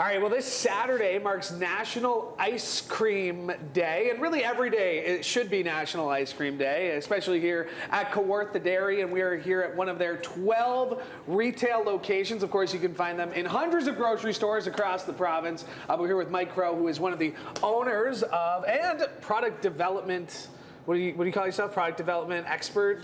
All right, well, this Saturday marks National Ice Cream Day, and really every day it should be National Ice Cream Day, especially here at Kawartha Dairy, and we are here at one of their 12 retail locations. Of course, you can find them in hundreds of grocery stores across the province. We're here with Mike Crowe, who is one of the owners of and product development. What do you call yourself? Product development expert?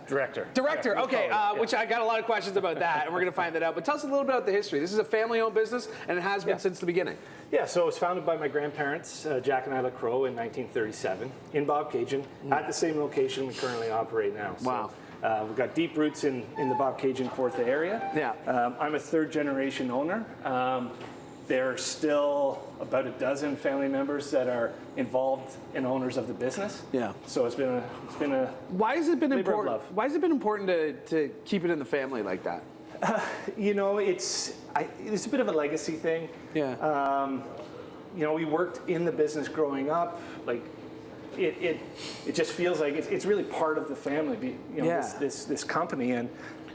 Director. Director, okay, which I got a lot of questions about that, and we're going to find that out. But tell us a little bit about the history. This is a family-owned business, and it has been since the beginning. Yeah, so it was founded by my grandparents, Jack and Ila Crowe, in 1937 in Bobcaygeon, at the same location we currently operate now. Wow. So, we've got deep roots in the Bobcaygeon Kawartha area. Yeah. I'm a third-generation owner. There are still about a dozen family members that are involved and owners of the business. Yeah. So it's been a Why has it been labor of important? love. Why has it been important to keep it in the family like that? You know, it's a bit of a legacy thing. Yeah. You know, we worked in the business growing up. Like, it just feels like it's really part of the family. You know, Yeah. this company, and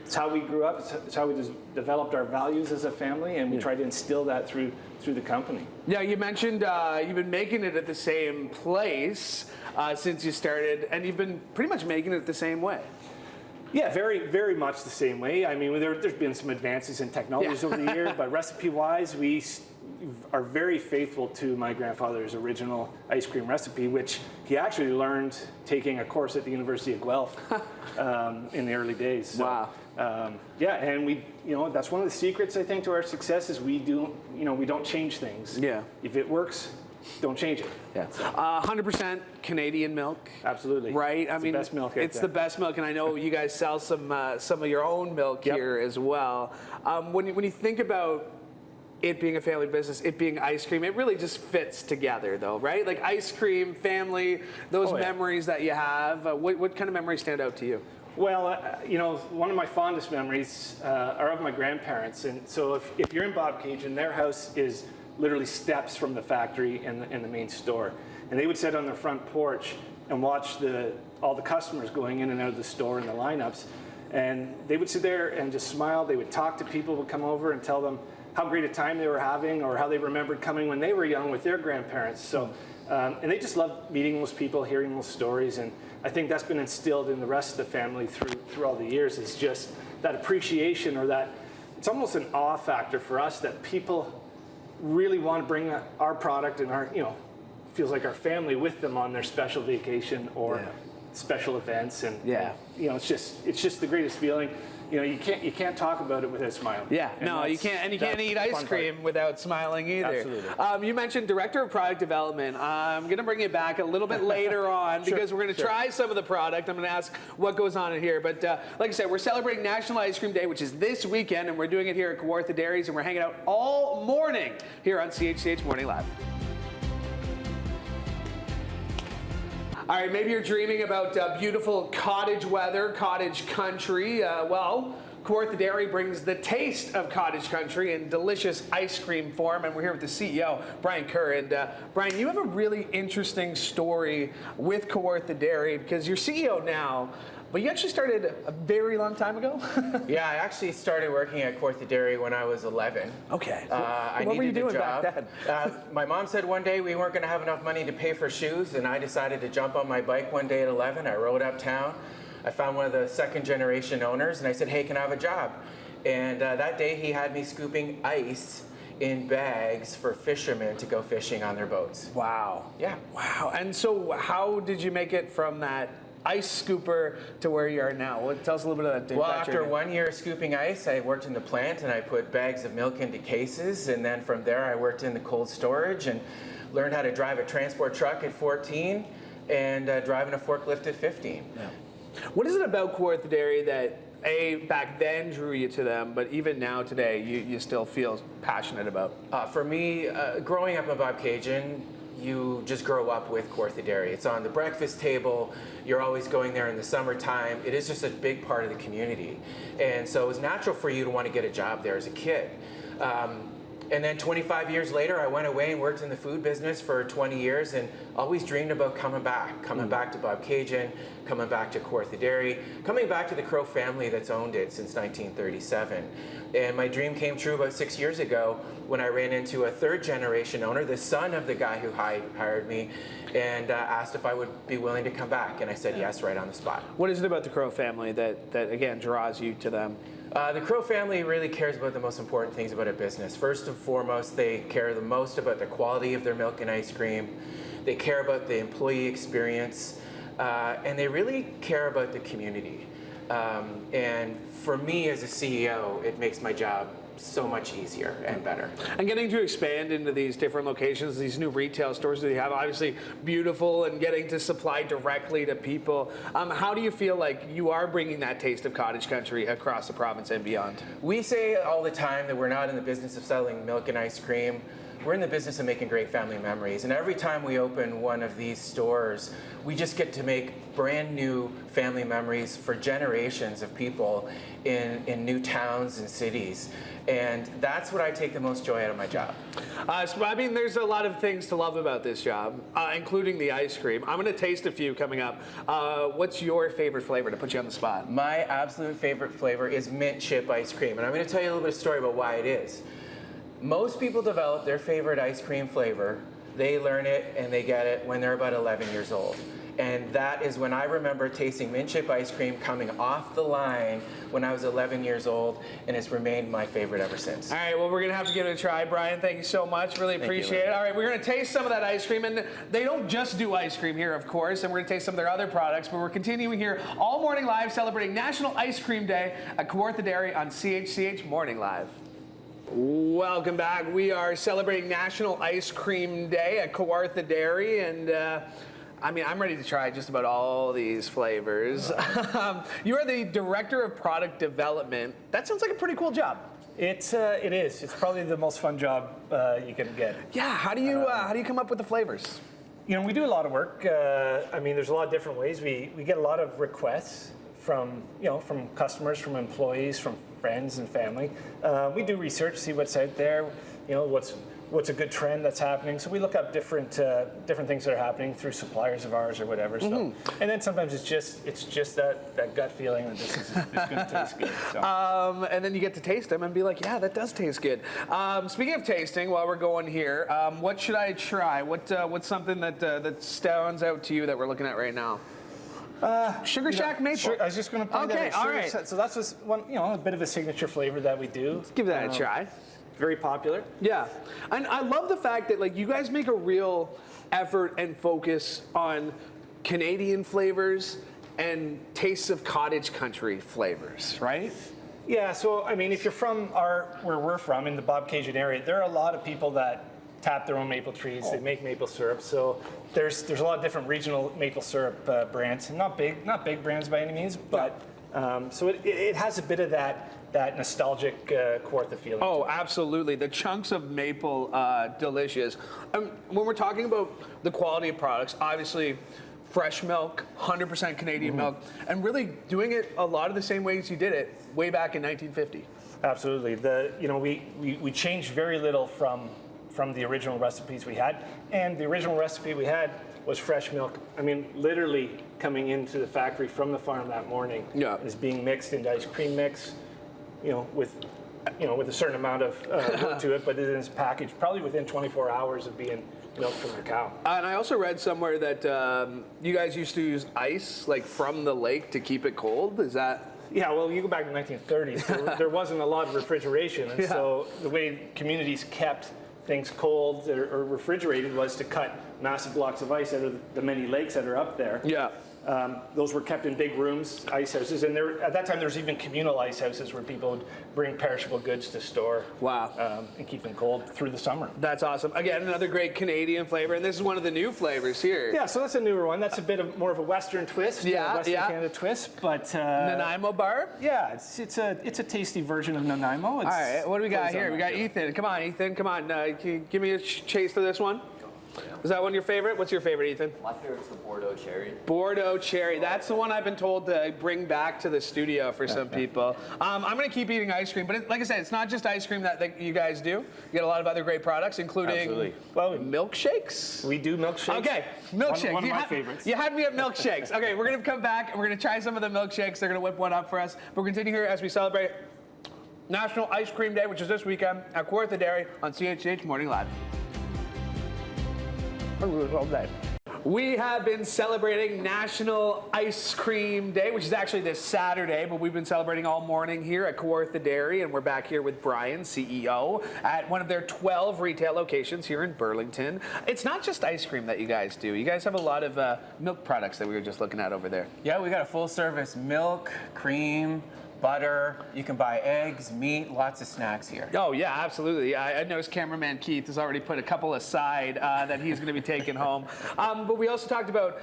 it's how we grew up. It's how we just developed our values as a family, and we try to instill that through the company. Yeah, you mentioned you've been making it at the same place since you started, and you've been pretty much making it the same way. Yeah, very, very much the same way. I mean, there's been some advances in technologies over the years, but recipe-wise, we are very faithful to my grandfather's original ice cream recipe, which he actually learned taking a course at the University of Guelph in the early days. So, wow. Yeah, and that's one of the secrets, I think, to our success is we don't change things. Yeah. If it works, don't change it. Yeah. 100% Canadian milk. Absolutely. Right? It's the best milk. It's the best milk, and I know you guys sell some of your own milk here as well. When you think about it being a family business, it being ice cream, it really just fits together, though, right? Like ice cream, family, those memories that you have. What kind of memories stand out to you? Well, one of my fondest memories are of my grandparents. And so if you're in Bobcaygeon, their house is literally steps from the factory and the main store. And they would sit on their front porch and watch all the customers going in and out of the store and the lineups. And they would sit there and just smile. They would talk to people who would come over and tell them how great a time they were having or how they remembered coming when they were young with their grandparents. So, and they just loved meeting those people, hearing those stories. And I think that's been instilled in the rest of the family through all the years. It's just that appreciation, or that it's almost an awe factor for us that people really want to bring our product and our, feels like our family with them on their special vacation or special events. And it's just the greatest feeling. You can't talk about it without smiling. Yeah, and no, you can't, and you can't eat ice cream without smiling either. Absolutely. You mentioned Director of Product Development. I'm going to bring you back a little bit later on because we're going to try some of the product. I'm going to ask what goes on in here. But like I said, we're celebrating National Ice Cream Day, which is this weekend, and we're doing it here at Kawartha Dairies, and we're hanging out all morning here on CHCH Morning Live. All right, maybe you're dreaming about beautiful cottage weather, cottage country. Well, Kawartha Dairy brings the taste of cottage country in delicious ice cream form, and we're here with the CEO, Brian Kerr. And Brian, you have a really interesting story with Kawartha Dairy because you're CEO now, but you actually started a very long time ago? Yeah, I actually started working at Kawartha Dairy when I was 11. Okay. What were you doing back then? My mom said one day we weren't going to have enough money to pay for shoes, and I decided to jump on my bike one day at 11. I rode uptown. I found one of the second-generation owners, and I said, hey, can I have a job? And that day he had me scooping ice in bags for fishermen to go fishing on their boats. Wow. Yeah. Wow. And so how did you make it from that ice scooper to where you are now? Tell us a little bit of that. Well, after 1 year scooping ice, I worked in the plant and I put bags of milk into cases, and then from there I worked in the cold storage and learned how to drive a transport truck at 14 and driving a forklift at 15. Yeah. What is it about Kawartha Dairy that back then drew you to them, but even now today you still feel passionate about? For me, growing up in Bobcaygeon, you just grow up with Kawartha Dairy. It's on the breakfast table. You're always going there in the summertime. It is just a big part of the community. And so it was natural for you to want to get a job there as a kid. And then 25 years later, I went away and worked in the food business for 20 years and always dreamed about coming back to Bobcaygeon, coming back to Kawartha Dairy, coming back to the Crowe family that's owned it since 1937. And my dream came true about 6 years ago when I ran into a third generation owner, the son of the guy who hired me, and asked if I would be willing to come back. And I said yes right on the spot. What is it about the Crowe family that again, draws you to them? The Crowe family really cares about the most important things about a business. First and foremost, they care the most about the quality of their milk and ice cream. They care about the employee experience, and they really care about the community. And for me as a CEO, it makes my job so much easier and better. And getting to expand into these different locations, these new retail stores that you have, obviously beautiful, and getting to supply directly to people. How do you feel like you are bringing that taste of cottage country across the province and beyond? We say all the time that we're not in the business of selling milk and ice cream. We're in the business of making great family memories. And every time we open one of these stores, we just get to make brand new family memories for generations of people in new towns and cities. And that's what I take the most joy out of my job. So, I mean, there's a lot of things to love about this job, including the ice cream. I'm going to taste a few coming up. What's your favorite flavor, to put you on the spot? My absolute favorite flavor is mint chip ice cream. And I'm going to tell you a little bit of story about why it is. Most people develop their favorite ice cream flavor, they learn it and they get it when they're about 11 years old. And that is when I remember tasting mint chip ice cream coming off the line when I was 11 years old, and it's remained my favorite ever since. All right, well, we're going to have to give it a try. Brian, thank you so much. Really appreciate it. All right, we're going to taste some of that ice cream. And they don't just do ice cream here, of course, and we're going to taste some of their other products. But we're continuing here all morning live, celebrating National Ice Cream Day at Kawartha Dairy on CHCH Morning Live. Welcome back. We are celebrating National Ice Cream Day at Kawartha Dairy, and I mean, I'm ready to try just about all these flavors. You are the Director of Product Development. That sounds like a pretty cool job. It is. It's probably the most fun job you can get. Yeah. How do you come up with the flavors? You know, we do a lot of work. I mean, there's a lot of different ways. We get a lot of requests from customers, from employees, from friends and family. We do research, see what's out there. You know, what's a good trend that's happening. So we look up different things that are happening through suppliers of ours or whatever. So, and then sometimes it's just that gut feeling that this is going to taste good. So. And then you get to taste them and be like, yeah, that does taste good. Speaking of tasting, while we're going here, what should I try? What's something that stands out to you that we're looking at right now? Sugar Shack Maple. I was just going to point that out. All right. So that's just one, a bit of a signature flavor that we do. Let's give that a try. Very popular. Yeah, and I love the fact that like you guys make a real effort and focus on Canadian flavors and tastes of cottage country flavors, right? Yeah, so I mean, if you're from where we're from in the Bobcaygeon area, there are a lot of people that tap their own maple trees. They make maple syrup. So there's a lot of different regional maple syrup brands, not big brands by any means, but so it has a bit of that nostalgic Kawartha feeling. Oh, absolutely. The chunks of maple, delicious. When we're talking about the quality of products, obviously fresh milk, 100% Canadian milk, and really doing it a lot of the same ways you did it way back in 1950. Absolutely. We changed very little from the original recipes we had, and the original recipe we had was fresh milk. I mean, literally coming into the factory from the farm that morning. Yeah. Is being mixed into ice cream mix. With a certain amount of work to it, but it is packaged probably within 24 hours of being milked from the cow. And I also read somewhere that you guys used to use ice like from the lake to keep it cold. Is that? Yeah, well, you go back to the 1930s, there wasn't a lot of refrigeration, and so the way communities kept things cold or refrigerated was to cut massive blocks of ice out of the many lakes that are up there. Yeah. Those were kept in big rooms, ice houses, and at that time there was even communal ice houses where people would bring perishable goods to store. Wow. And keep them cold through the summer. That's awesome. Again, another great Canadian flavor, and this is one of the new flavors here. Yeah, so that's a newer one. That's a bit more of a Western twist, Western Canada twist, but Nanaimo bar. Yeah, it's a tasty version of Nanaimo. All right, what do we got here? We got Ethan. Come on, Ethan. Come on. Can you give me a taste of this one? Is that one your favorite? What's your favorite, Ethan? My favorite's the Bordeaux cherry. Bordeaux cherry. That's the one I've been told to bring back to the studio for some people. I'm going to keep eating ice cream, but like I said, it's not just ice cream that you guys do. You get a lot of other great products, including milkshakes. We do milkshakes. Okay, milkshakes. One of my favorites. You had me at milkshakes. Okay, we're going to come back and we're going to try some of the milkshakes. They're going to whip one up for us. But we're continuing here as we celebrate National Ice Cream Day, which is this weekend at Kawartha Dairy on CHCH Morning Live. All day. We have been celebrating National Ice Cream Day, which is actually this Saturday, but we've been celebrating all morning here at Kawartha Dairy, and we're back here with Brian, CEO, at one of their 12 retail locations here in Burlington. It's not just ice cream that you guys do. You guys have a lot of milk products that we were just looking at over there. Yeah, we got a full service milk, cream, butter. You can buy eggs, meat, lots of snacks here. Oh, yeah, absolutely. I noticed cameraman Keith has already put a couple aside that he's going to be taking home. But we also talked about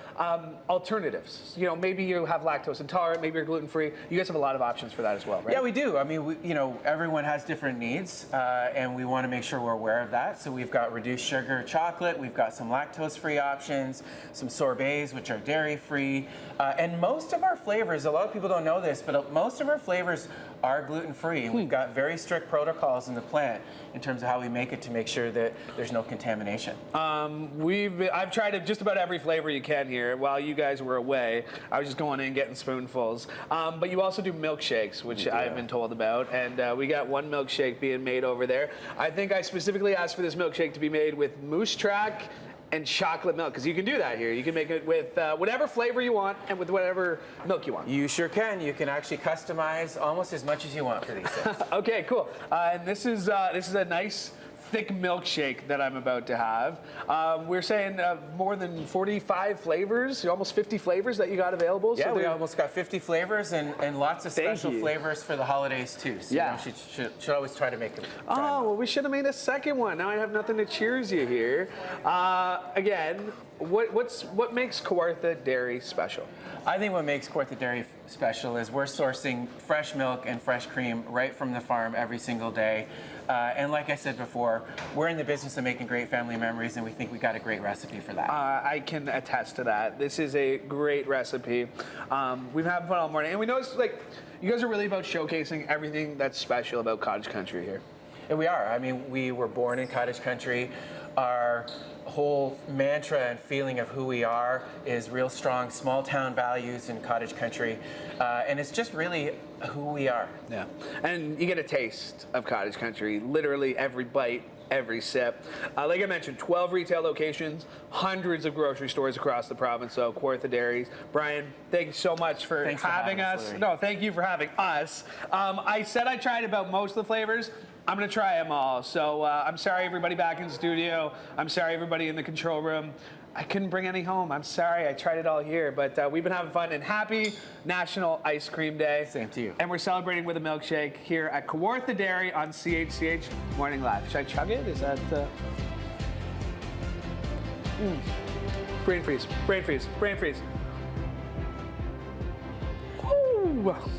alternatives. You know, maybe you have lactose intolerant, maybe you're gluten-free. You guys have a lot of options for that as well, right? Yeah, we do. I mean, everyone has different needs, and we want to make sure we're aware of that. So we've got reduced sugar chocolate, we've got some lactose-free options, some sorbets, which are dairy-free, and most of our flavors, a lot of people don't know this, but most of our flavors are gluten-free, and we've got very strict protocols in the plant in terms of how we make it to make sure that there's no contamination. I've tried just about every flavor you can here. While you guys were away, I was just going in getting spoonfuls. But you also do milkshakes, which I've been told about, and we got one milkshake being made over there. I think I specifically asked for this milkshake to be made with Moose Track and chocolate milk, because you can do that here. You can make it with whatever flavor you want and with whatever milk you want. You sure can. You can actually customize almost as much as you want for these things. Okay, cool. And this is a nice thick milkshake that I'm about to have. We're saying more than 45 flavors, almost 50 flavors that you got available. Yeah, so we almost got 50 flavors and lots of special flavors for the holidays too. So yeah, should always try to make them. Oh, well, we should have made a second one. Now I have nothing to cheers you here. Again, what makes Kawartha Dairy special? I think what makes Kawartha Dairy special is we're sourcing fresh milk and fresh cream right from the farm every single day. And like I said before, we're in the business of making great family memories, and we think we got a great recipe for that. I can attest to that. This is a great recipe. We've had fun all morning, and we noticed you guys are really about showcasing everything that's special about cottage country here. And we are. I mean, we were born in cottage country. Our whole mantra and feeling of who we are is real strong small town values in cottage country, and it's just really who we are. Yeah, and you get a taste of cottage country literally every bite, every sip. Like I mentioned, 12 retail locations, hundreds of grocery stores across the province. So Kawartha Dairies. Brian, thank you so much for having us. No, thank you for having us. I said I tried about most of the flavors. I'm going to try them all. So I'm sorry, everybody back in the studio. I'm sorry, everybody in the control room. I couldn't bring any home. I'm sorry. I tried it all here. But we've been having fun. And happy National Ice Cream Day. Same to you. And we're celebrating with a milkshake here at Kawartha Dairy on CHCH Morning Live. Should I chug it? Is that... Brain freeze. Brain freeze. Brain freeze. Woo!